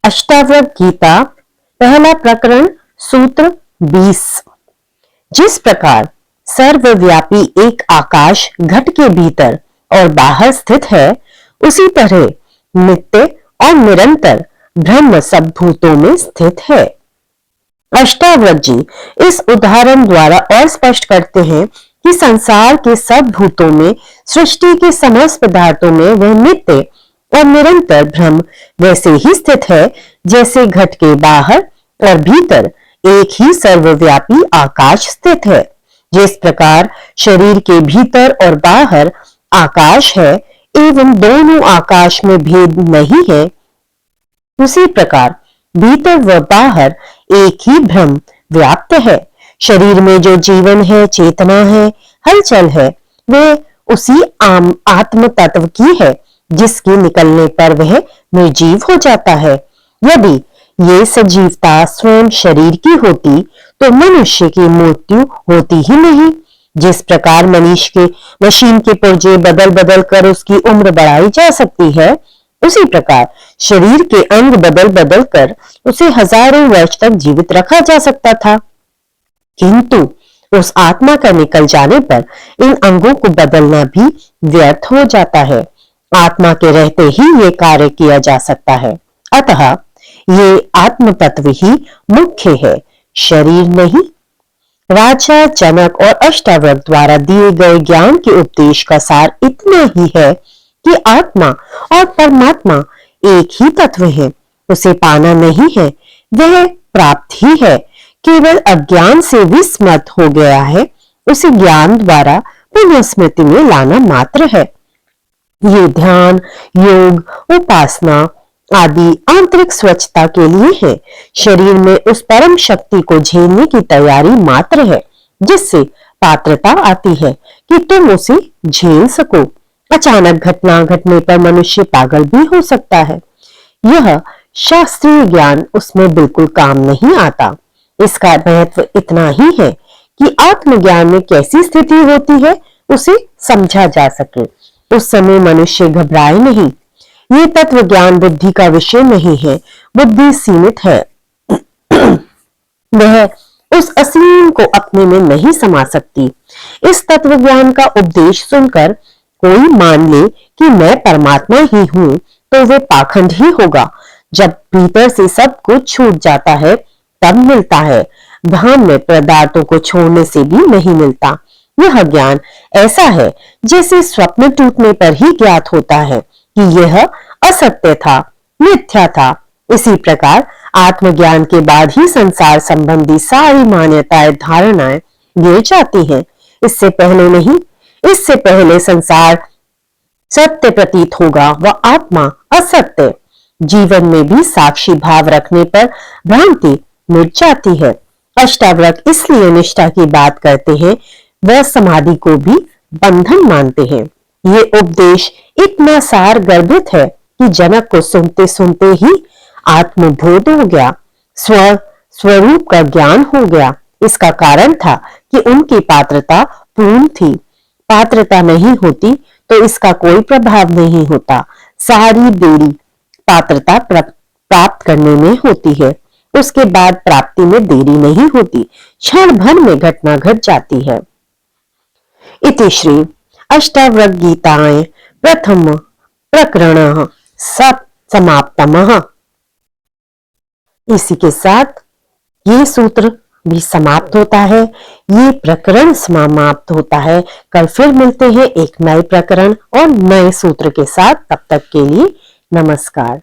अष्टावक्र गीता पहला प्रकरण सूत्र 20। जिस प्रकार सर्वव्यापी एक आकाश घट के भीतर और बाहर स्थित है, उसी तरह नित्य और निरंतर ब्रह्म सब भूतों में स्थित है। अष्टावक्र जी इस उदाहरण द्वारा और स्पष्ट करते हैं कि संसार के सब भूतों में, सृष्टि के समस्त पदार्थों में वह नित्य और निरंतर ब्रह्म वैसे ही स्थित है जैसे घट के बाहर और भीतर एक ही सर्वव्यापी आकाश स्थित है। जिस प्रकार शरीर के भीतर और बाहर आकाश है एवं दोनों आकाश में भेद नहीं है, उसी प्रकार भीतर व बाहर एक ही ब्रह्म व्याप्त है। शरीर में जो जीवन है, चेतना है, हलचल है, वह उसी आत्म तत्व की है जिसके निकलने पर वह निर्जीव हो जाता है। यदि ये सजीवता स्वयं शरीर की होती तो मनुष्य की मृत्यु होती ही नहीं। जिस प्रकार मशीन के पुर्जे बदल बदल कर उसकी उम्र बढ़ाई जा सकती है, उसी प्रकार शरीर के अंग बदल बदल कर उसे हजारों वर्ष तक जीवित रखा जा सकता था। किंतु उस आत्मा का निकल जाने पर इन अंगों को बदलना भी व्यर्थ हो जाता है। आत्मा के रहते ही ये कार्य किया जा सकता है। अतः ये आत्म तत्व ही मुख्य है, शरीर नहीं। राजा जनक और अष्टावक्र द्वारा दिए गए ज्ञान के उपदेश का सार इतना ही है कि आत्मा और परमात्मा एक ही तत्व है, उसे पाना नहीं है, वह प्राप्त ही है। केवल अज्ञान से विस्मृत हो गया है, उसे ज्ञान द्वारा पुनः स्मृति में लाना मात्र है। ये ध्यान, योग, उपासना आदि आंतरिक स्वच्छता के लिए है। शरीर में उस परम शक्ति को झेलने की तैयारी मात्र है, जिससे पात्रता आती है कि तुम उसे झेल सको। अचानक घटना घटने पर मनुष्य पागल भी हो सकता है। यह शास्त्रीय ज्ञान उसमें बिल्कुल काम नहीं आता। इसका महत्व इतना ही है कि आत्मज्ञान में कैसी स्थिति होती है उसे समझा जा सके। उस समय मनुष्य घबराए नहीं। ये तत्व ज्ञान बुद्धि का विषय नहीं है, बुद्धि सीमित है। वह उस असीम को अपने में नहीं समा सकती। इस तत्व ज्ञान का उपदेश सुनकर कोई मान ले कि मैं परमात्मा ही हूं, तो वह पाखंड ही होगा। जब भीतर से सब कुछ छूट जाता है तब मिलता है, भान में पदार्थों को छोड़ने से भी नहीं मिलता। यह ज्ञान ऐसा है जैसे स्वप्न टूटने पर ही ज्ञात होता है कि यह असत्य था, मिथ्या था। इसी प्रकार आत्मज्ञान के बाद ही संसार संबंधी सारी मान्यताएं, धारणाएं गिर जाती हैं। इससे पहले नहीं। इससे पहले संसार सत्य प्रतीत होगा व आत्मा असत्य। जीवन में भी साक्षी भाव रखने पर भ्रांति मिट जाती है। अष्टावक्र इसलिए निष्ठा की बात करते हैं, वह समाधि को भी बंधन मानते हैं। ये उपदेश इतना सार गर्भित है कि जनक को सुनते सुनते ही आत्मबोध हो गया, स्वरूप का ज्ञान हो गया। इसका कारण था कि उनकी पात्रता पूर्ण थी। पात्रता नहीं होती तो इसका कोई प्रभाव नहीं होता। सारी देरी पात्रता प्राप्त करने में होती है, उसके बाद प्राप्ति में देरी नहीं होती, क्षण भर में घटना घट जाती है। इति श्री अष्टावक्र गीताए प्रथम प्रकरण समाप्तमः। इसी के साथ ये सूत्र भी समाप्त होता है, ये प्रकरण समाप्त होता है। कल फिर मिलते हैं एक नए प्रकरण और नए सूत्र के साथ। तब तक के लिए नमस्कार।